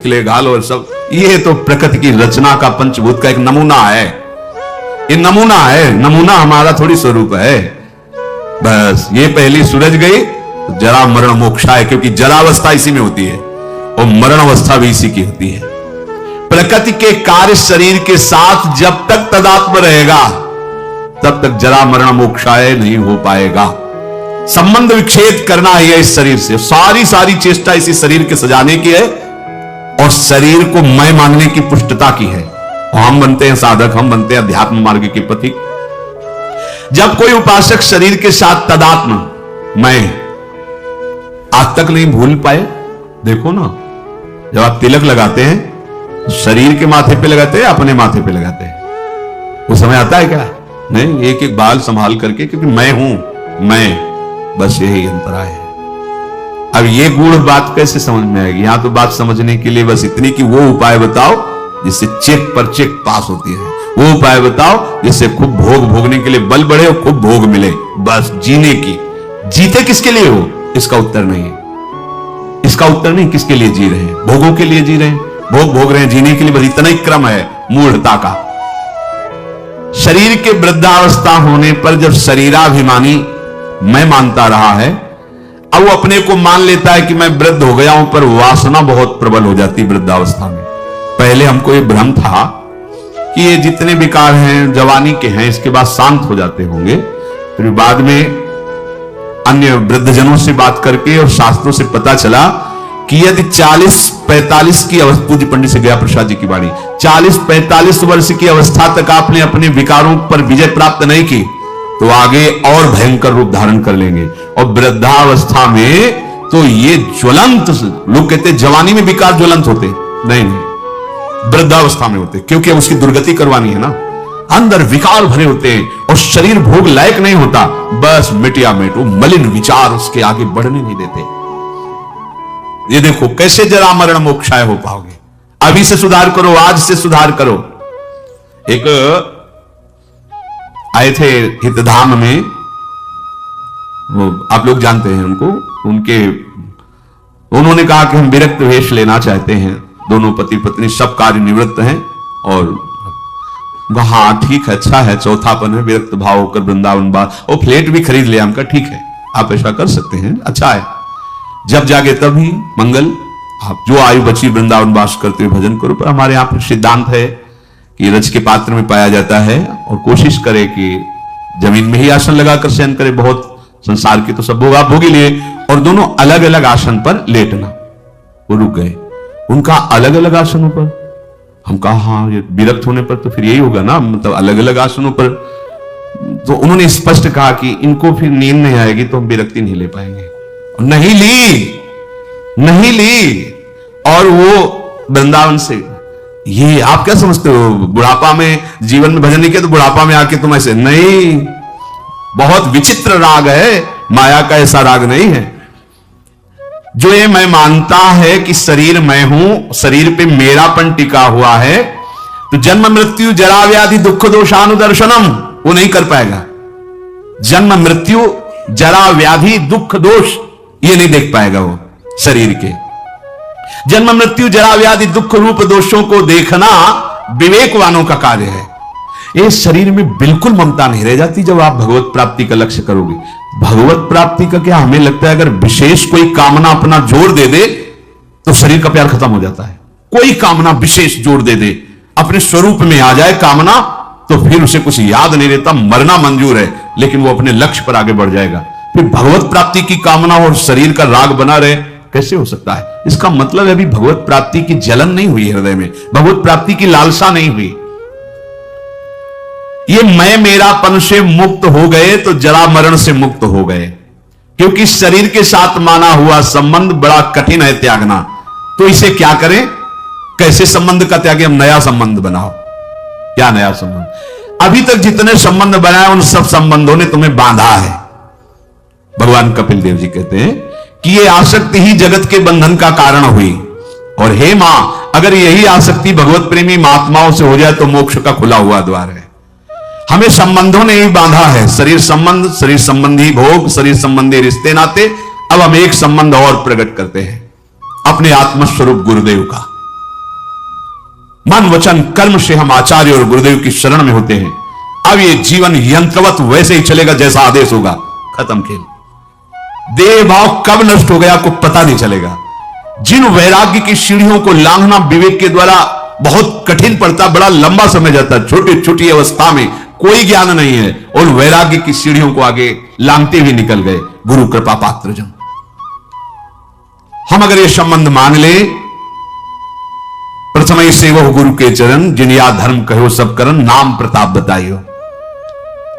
निकले गाल और सब, ये तो प्रकृति की रचना का पंचभूत का एक नमूना है। ये नमूना है, नमूना हमारा थोड़ी स्वरूप है। बस ये पहली सूरज गई तो जरा मरण मोक्षा है, क्योंकि जरावस्था इसी में होती है और मरण अवस्था भी इसी की होती है। प्रकृति के कार्य शरीर के साथ जब तक तदात्म रहेगा तब तक जरा मरण मोक्षाय नहीं हो पाएगा। संबंध विच्छेद करना ही है इस शरीर से। सारी चेष्टा इसी शरीर के सजाने की है और शरीर को मैं मानने की पुष्टता की है। और हम बनते हैं साधक, हम बनते हैं अध्यात्म मार्ग के पथिक। जब कोई उपासक शरीर के साथ तदात्म मैं आज तक नहीं भूल पाए, देखो ना, जब आप तिलक लगाते हैं शरीर के माथे पे लगाते हैं, अपने माथे पे लगाते हैं, वो समय आता है क्या? नहीं, एक एक बाल संभाल करके, क्योंकि मैं हूं, मैं, बस यही अंतराय है। अब ये गूढ़ बात कैसे समझ में आएगी? यहां तो बात समझने के लिए बस इतनी कि वो उपाय बताओ जिससे चेक पर चेक पास होती है, वो उपाय बताओ जिससे खूब भोग भोगने के लिए बल बढ़े और खूब भोग मिले, बस जीने की। जीते किसके लिए हो? इसका उत्तर नहीं है। इसका उत्तर नहीं किसके लिए जी रहे हैं। भोगों के लिए जी रहे हैं, भोग भोग रहे हैं, जीने के लिए बस इतना ही क्रम है मूढ़ता का। शरीर के वृद्धावस्था होने पर जब शरीराभिमानी मैं मानता रहा है, अब वो अपने को मान लेता है कि मैं वृद्ध हो गया हूं, पर वासना बहुत प्रबल हो जाती वृद्धावस्था में। पहले हमको ये भ्रम था कि ये जितने विकार हैं जवानी के हैं, इसके बाद शांत हो जाते होंगे। फिर बाद में अन्य वृद्धजनों से बात करके और शास्त्रों से पता चला कि यदि 40-45 की अवस्था, पूज्य पंडित से गया प्रसाद जी की वाणी, 40-45 वर्ष की अवस्था तक आपने अपने विकारों पर विजय प्राप्त नहीं की तो आगे और भयंकर रूप धारण कर लेंगे। और वृद्धावस्था में तो ये ज्वलंत, लोग कहते हैं जवानी में विकार ज्वलंत होते, नहीं, वृद्धावस्था में होते, क्योंकि उसकी दुर्गति करवानी है ना। अंदर विकार भरे होते हैं और शरीर भोग लायक नहीं होता, बस मिटिया मिट, वो मलिन विचार उसके आगे बढ़ने नहीं देते। ये देखो कैसे जरा मरण मोक्षाय हो पाओगे। अभी से सुधार करो, आज से सुधार करो। एक आए थे हितधाम में, वो आप लोग जानते हैं उनको, उन्होंने कहा कि हम विरक्त वेश लेना चाहते हैं। दोनों पति पत्नी सब कार्य निवृत्त हैं और वहां ठीक है, अच्छा है, चौथापन है, विरक्त भाव होकर वृंदावन और फ्लैट भी खरीद लिया। हमका ठीक है, आप ऐसा कर सकते हैं, अच्छा है, जब जागे तभी मंगल, आप जो आयु बची वृंदावन वास करते हुए भजन करो। पर हमारे यहां पर सिद्धांत है कि रज के पात्र में पाया जाता है और कोशिश करे कि जमीन में ही आसन लगाकर शयन करे। बहुत संसार की तो सब भोग आप भोग ही लिए, और दोनों अलग अलग आसन पर लेटना। वो रुक गए, उनका अलग अलग आसनों पर। हम कहा हाँ, ये विरक्त होने पर तो फिर यही होगा ना, मतलब अलग अलग आसनों पर। तो उन्होंने स्पष्ट कहा कि इनको फिर नींद नहीं आएगी तो हम विरक्ति नहीं ले पाएंगे। और नहीं ली। और वो वृंदावन से, ये आप क्या समझते हो, बुढ़ापा में जीवन में भजन नहीं किया तो बुढ़ापा में आके तुम ऐसे? नहीं, बहुत विचित्र राग है, माया का ऐसा राग नहीं है। जो ये मैं मानता है कि शरीर मैं हूं, शरीर पे मेरापन टिका हुआ है, तो जन्म मृत्यु जरा व्याधि दुख दोषानुदर्शनम वो नहीं कर पाएगा। जन्म मृत्यु जरा व्याधि दुख दोष ये नहीं देख पाएगा वो शरीर के। जन्म मृत्यु जरा व्याधि दुख रूप दोषों को देखना विवेकवानों का कार्य है। ये शरीर में बिल्कुल ममता नहीं रह जाती जब आप भगवत प्राप्ति का लक्ष्य करोगे। भगवत प्राप्ति का क्या, हमें लगता है अगर विशेष कोई कामना अपना जोर दे दे तो शरीर का प्यार खत्म हो जाता है। कोई कामना विशेष जोर दे दे, अपने स्वरूप में आ जाए कामना, तो फिर उसे कुछ याद नहीं रहता, मरना मंजूर है, लेकिन वो अपने लक्ष्य पर आगे बढ़ जाएगा। फिर भगवत प्राप्ति की कामना और शरीर का राग बना रहे, कैसे हो सकता है? इसका मतलब है अभी भगवत प्राप्ति की जलन नहीं हुई हृदय में, भगवत प्राप्ति की लालसा नहीं हुई। ये मैं मेरापन से मुक्त हो गए तो जरा मरण से मुक्त हो गए, क्योंकि शरीर के साथ माना हुआ संबंध बड़ा कठिन है त्यागना। तो इसे क्या करें? कैसे संबंध का त्याग? हम नया संबंध बनाओ। क्या नया संबंध? अभी तक जितने संबंध बनाए उन सब संबंधों ने तुम्हें बांधा है। भगवान कपिल देव जी कहते हैं कि ये आसक्ति ही जगत के बंधन का कारण हुई, और हे मां, अगर यही आसक्ति भगवत प्रेमी महात्माओं से हो जाए तो मोक्ष का खुला हुआ द्वार है। हमें संबंधों ने ही बांधा है, शरीर संबंध, शरीर संबंधी भोग, शरीर संबंधी रिश्ते नाते। अब हम एक संबंध और प्रकट करते हैं, अपने आत्मस्वरूप गुरुदेव का। मन वचन कर्म से हम आचार्य और गुरुदेव की शरण में होते हैं। अब ये जीवन यंत्रवत वैसे ही चलेगा जैसा आदेश होगा, खत्म खेल। देह भाव कब नष्ट हो गया आपको पता नहीं चलेगा। जिन वैराग्य की सीढ़ियों को लांघना विवेक के द्वारा बहुत कठिन पड़ता, बड़ा लंबा समय जाता, छोटी छोटी अवस्था में कोई ज्ञान नहीं है, और वैराग्य की सीढ़ियों को आगे लांघते हुए निकल गए गुरु कृपा पात्रजन। हम अगर ये संबंध मान ले, प्रथम ही सेवो गुरु के चरण, जिन या धर्म कहो सब करन, नाम प्रताप बताइयो।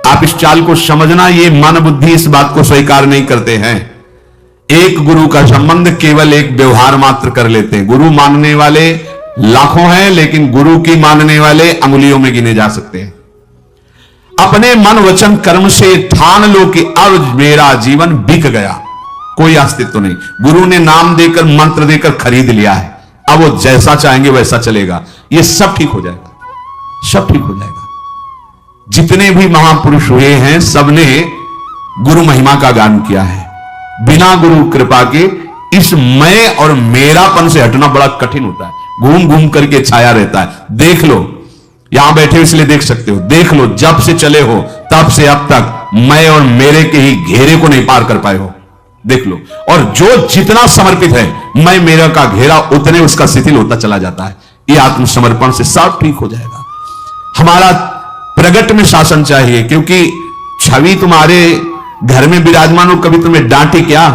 आप इस चाल को समझना, ये मन बुद्धि इस बात को स्वीकार नहीं करते हैं। एक गुरु का संबंध केवल एक व्यवहार मात्र कर लेते हैं। गुरु मानने वाले लाखों हैं, लेकिन गुरु की मानने वाले अंगुलियों में गिने जा सकते हैं। अपने मन वचन कर्म से ठान लो कि अब मेरा जीवन बिक गया, कोई अस्तित्व नहीं। गुरु ने नाम देकर मंत्र देकर खरीद लिया है, अब वो जैसा चाहेंगे वैसा चलेगा। ये सब ठीक हो जाएगा, सब ठीक हो जाएगा। जितने भी महापुरुष हुए हैं सबने गुरु महिमा का गान किया है। बिना गुरु कृपा के इस मैं और मेरापन से हटना बड़ा कठिन होता है। घूम घूम करके छाया रहता है। देख लो, यहां बैठे हो इसलिए देख सकते हो, देख लो जब से चले हो तब से अब तक मैं और मेरे के ही घेरे को नहीं पार कर पाए हो, देख लो। और जो जितना समर्पित है मैं मेरा का घेरा उतने उसका शिथिल होता चला जाता है। ये आत्मसमर्पण से सब ठीक हो जाएगा। हमारा प्रगट में शासन चाहिए, क्योंकि छवि तुम्हारे घर में विराजमान हो, कभी तुम्हें डांटे क्या?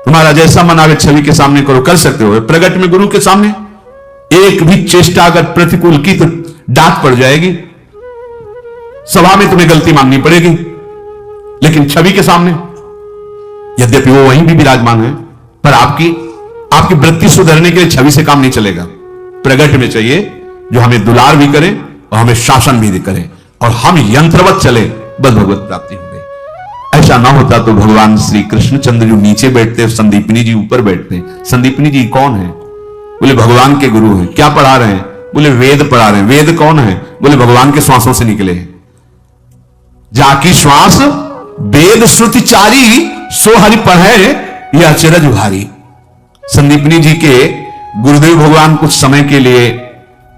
तुम्हारा जैसा मन आवे छवि के सामने करो, कर सकते हो। प्रगट में गुरु के सामने एक भी चेष्टा अगर प्रतिकूल की तो डांट पड़ जाएगी, सभा में तुम्हें गलती माननी पड़ेगी। लेकिन छवि के सामने यद्यपि वो वहीं भी विराजमान है, पर आपकी वृत्ति सुधरने के लिए छवि से काम नहीं चलेगा। प्रगट में चाहिए जो हमें दुलार भी करे और हमें शासन भी करे, और हम यंत्रवत चले, बस भगवत प्राप्ति हो गई। ऐसा ना होता तो भगवान श्री कृष्णचंद्र जो नीचे बैठते, संदीपनी जी ऊपर बैठते। संदीपनी जी कौन है? बोले भगवान के गुरु हैं। क्या पढ़ा रहे हैं? बोले वेद पढ़ा रहे हैं। वेद कौन है? बोले भगवान के श्वासों से निकले हैं। जाकी श्वास वेद श्रुति चारी, सो हरि पढ़े यह अचरज उघारी। संदीपनी जी के गुरुदेव भगवान कुछ समय के लिए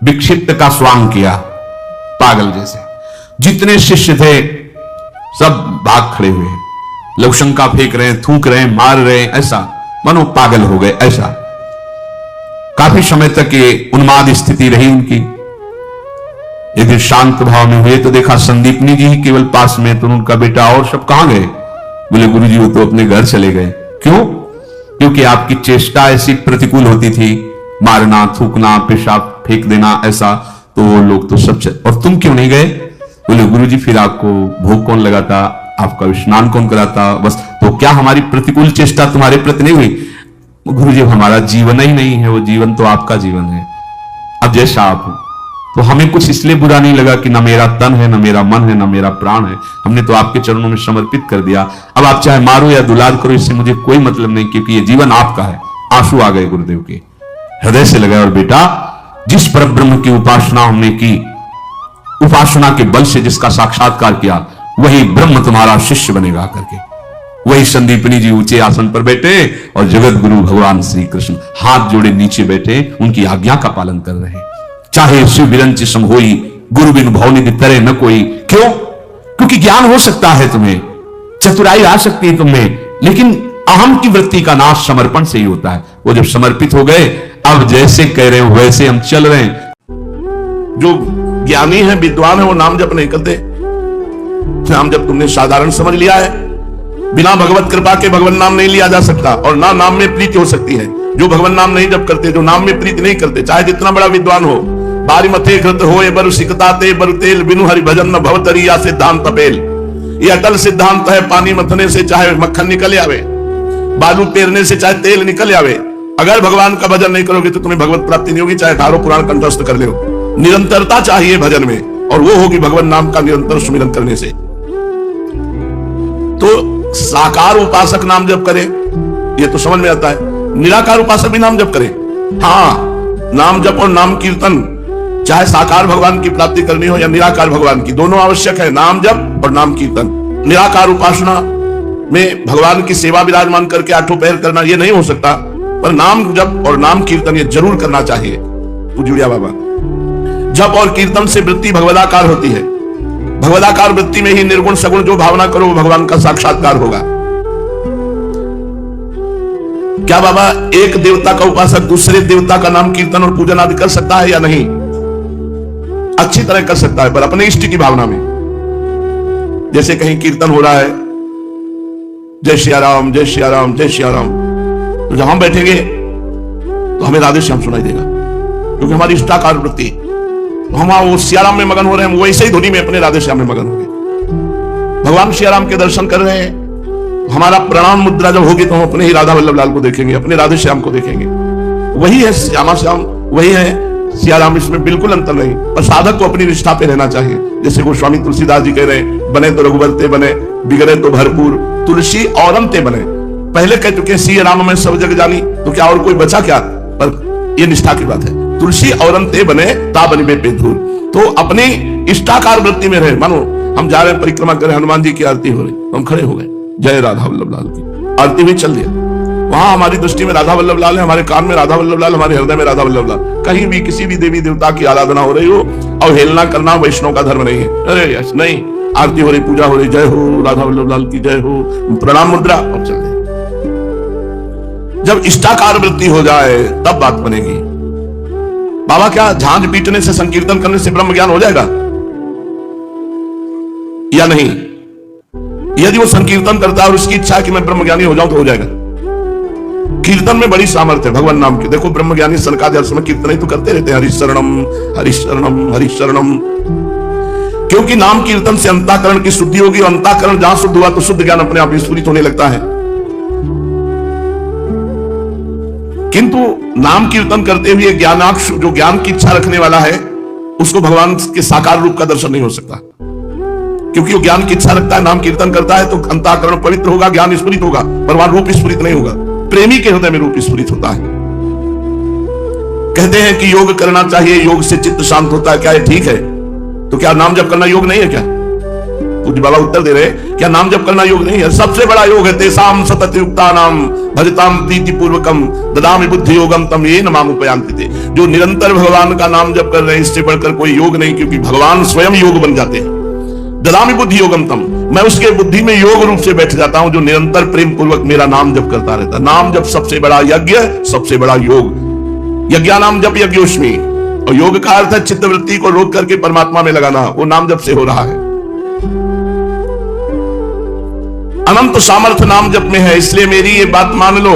विक्षिप्त का स्वांग किया, पागल जैसे। जितने शिष्य थे सब भाग खड़े हुए, लवशंका फेंक रहे हैं, थूक रहे हैं, मार रहे हैं, ऐसा मानो पागल हो गए। ऐसा काफी समय तक ये उन्माद स्थिति रही उनकी। एक दिन शांत भाव में हुए तो देखा संदीपनी जी ही केवल पास में, तो उनका बेटा और सब कहां गए? बोले गुरुजी वो तो अपने घर चले गए। क्यों? क्योंकि आपकी चेष्टा ऐसी प्रतिकूल होती थी, मारना, थूकना, पेशाब फेंक देना, ऐसा, तो वो लोग तो सब और तुम क्यों नहीं गए? बोले गुरुजी फिर आपको भोग कौन लगाता, आपका स्नान कौन कराता, बस। तो क्या हमारी प्रतिकूल चेष्टा तुम्हारे प्रति नहीं हुई? गुरुजी हमारा जीवन ही नहीं है, वो जीवन तो आपका जीवन है। अब जैसा आप हो, तो हमें कुछ इसलिए बुरा नहीं लगा कि ना मेरा तन है, ना मेरा मन है, ना मेरा प्राण है, हमने तो आपके चरणों में समर्पित कर दिया। अब आप चाहे मारो या दुलार करो, इससे मुझे कोई मतलब नहीं, क्योंकि ये जीवन आपका है। आंसू आ गए गुरुदेव के, हृदय से लगाए। और बेटा, जिस परब्रह्म की उपासना हमने की, उपासना के बल से जिसका साक्षात्कार किया, वही ब्रह्म तुम्हारा शिष्य बनेगा करके। वही संदीपनी जी ऊंचे आसन पर बैठे और जगत गुरु भगवान श्री कृष्ण हाथ जोड़े नीचे बैठे, उनकी आज्ञा का पालन कर रहे हैं। चाहे शिव विरंच सम होई, गुरु बिन भवनिधि तरे न कोई। क्यों? क्योंकि ज्ञान हो सकता है तुम्हें, चतुराई आ सकती है तुम्हें, लेकिन अहम की वृत्ति का नाश समर्पण से ही होता है। वो जब समर्पित हो गए, अब जैसे कह रहे हो वैसे हम चल रहे हैं। जो ज्ञानी है, विद्वान है, वो नाम जप नहीं करते। नाम जप तुमने साधारण समझ लिया है। बिना भगवत कृपा के भगवान नाम नहीं लिया जा सकता, और ना नाम में प्रीति हो सकती है। जो भगवान नाम नहीं जप करते, जो नाम में प्रीति नहीं करते, चाहे जितना बड़ा विद्वान हो, बारी मथे घृत होए बरु सिकताते बरु तेल, बिनु हरि भजन न भवतरी या सिद्धांत पेल। ये अटल सिद्धांत है। पानी मथने से चाहे मक्खन निकल आवे, बालू पेरने से चाहे तेल निकल आवे, अगर भगवान का भजन नहीं करोगे तो तुम्हें भगवत प्राप्ति नहीं होगी, चाहे 18 पुराण कंठस्थ कर लो। निरंतरता चाहिए भजन में, और वो होगी भगवान नाम का निरंतर सुमिरन करने से। तो साकार उपासक नाम जप करे, ये तो समझ में आता है। निराकार उपासक भी नाम जप करे। हाँ, नाम जप और नाम कीर्तन, चाहे साकार भगवान की प्राप्ति करनी हो या निराकार भगवान की, दोनों आवश्यक है। नाम जप और नाम कीर्तन। निराकार उपासना में भगवान की सेवा विराजमान करके 8 पहर करना ये नहीं हो सकता, पर नाम जप और नाम कीर्तन ये जरूर करना चाहिए। पूज्य बाबा। जप और कीर्तन से वृत्ति भगवदाकार होती है। भगवदाकार वृत्ति में ही निर्गुण सगुण जो भावना करो वो भगवान का साक्षात्कार होगा। क्या बाबा एक देवता का उपासक दूसरे देवता का नाम कीर्तन और पूजन आदि कर सकता है या नहीं? अच्छी तरह कर सकता है, पर अपने इष्ट की भावना में। जैसे कहीं कीर्तन हो रहा है, जय श्री राम जय श्री राम जय श्री राम, तो जब हम बैठेंगे तो हमें राधे श्याम सुनाई देगा, क्योंकि हमारी इष्टाकार वृत्ति, तो हम वो सियाराम में मगन हो रहे हैं, वो वैसे ही धुनी में अपने राधे श्याम में मगन हो गए। भगवान सियाराम के दर्शन कर रहे हैं, हमारा प्रणाम मुद्रा जब होगी तो हम अपने ही राधा वल्लभ लाल को देखेंगे, अपने राधे श्याम को देखेंगे। वही है श्यामा श्याम, वही है सियाराम, इसमें बिल्कुल अंतर नहीं। पर साधक को अपनी निष्ठा पे रहना चाहिए। जैसे गोस्वामी तुलसीदास जी कह रहे हैं, बने तो रघुवर ते बने, बिगड़े तो भरपूर, तुलसी औरन ते बने। पहले कह चुके सिया राम में सब जग जानी, तो क्या और कोई बचा क्या? पर ये निष्ठा की बात है। तुलसी औरन ते बने ता बनिबे पे धूल। तो अपनी इष्टाकार वृत्ति में रहे। मानो हम जा रहे हैं परिक्रमा कर रहे, हनुमान जी की आरती हो रही, तो हम खड़े हो गए, जय राधा वल्लभ लाल की आरती भी चल दिया। वहां हमारी दृष्टि में राधा वल्लभ लाल है, हमारे कान में राधा वल्लभ लाल, हमारे हृदय में राधा वल्लभ लाल। कहीं भी किसी भी देवी देवता की आराधना हो रही हो, अवहेलना करना वैष्णव का धर्म नहीं है। अरे यस नहीं, आरती हो रही, पूजा हो रही, जय हो राधा वल्लभ लाल की जय हो, प्रणाम मुद्रा, और चल रहे। जब इष्टाकार वृत्ति हो जाए तब बात बनेगी। बाबा क्या झांझ पीटने से, संकीर्तन करने से ब्रह्म ज्ञान हो जाएगा या नहीं? यदि वो संकीर्तन करता है और उसकी इच्छा है कि मैं ब्रह्मज्ञानी हो जाऊं तो हो जाएगा। कीर्तन में बड़ी सामर्थ्य है भगवान नाम की। देखो ब्रह्मज्ञानी सनकादि हर समय कीर्तन ही तो करते रहते हैं, हरिशरणम हरिशरणम हरिशरणम। क्योंकि नाम कीर्तन से अंतःकरण की शुद्धि होगी, और अंतःकरण जहां शुद्ध हुआ तो शुद्ध ज्ञान अपने आप विस्फुरित होने लगता है। किंतु नाम कीर्तन करते हुए ज्ञानाक्ष, जो ज्ञान की इच्छा रखने वाला है, उसको भगवान के साकार रूप का दर्शन नहीं हो सकता। क्योंकि वो ज्ञान की इच्छा रखता है, नाम कीर्तन करता है, तो अंतःकरण पवित्र होगा, ज्ञान स्फुरित होगा, पर वहां रूप स्फुरित नहीं होगा। प्रेमी के हृदय में रूप स्फुरित होता है। कहते हैं कि योग करना चाहिए, योग से चित्त शांत होता है। क्या ये ठीक है? तो क्या नाम जप करना योग नहीं है क्या? पूज्य बाबा उत्तर दे रहे, क्या नाम जप करना योग नहीं है? सबसे बड़ा योग है तेसाम सतत युक्तानाम भजताम प्रीति पूर्वकम ददामि बुद्धि योगम तम ये नमामुपयांति थे। जो निरंतर भगवान का नाम जप कर रहे हैं, इससे बढ़कर कोई योग नहीं, क्योंकि भगवान स्वयं योग बन जाते हैं। ददामि बुद्धि योगम तम, मैं उसके बुद्धि में योग रूप से बैठ जाता हूं, जो निरंतर प्रेम पूर्वक मेरा नाम जप करता रहता। नाम जप सबसे बड़ा यज्ञ, सबसे बड़ा योग। यज्ञानाम जप यज्ञोस्मि, और योग का अर्थ है चित्त वृत्ति को रोक करके परमात्मा में लगाना। वो नाम जप से हो रहा है। अनंत सामर्थ्य नाम जप में है, इसलिए मेरी ये बात मान लो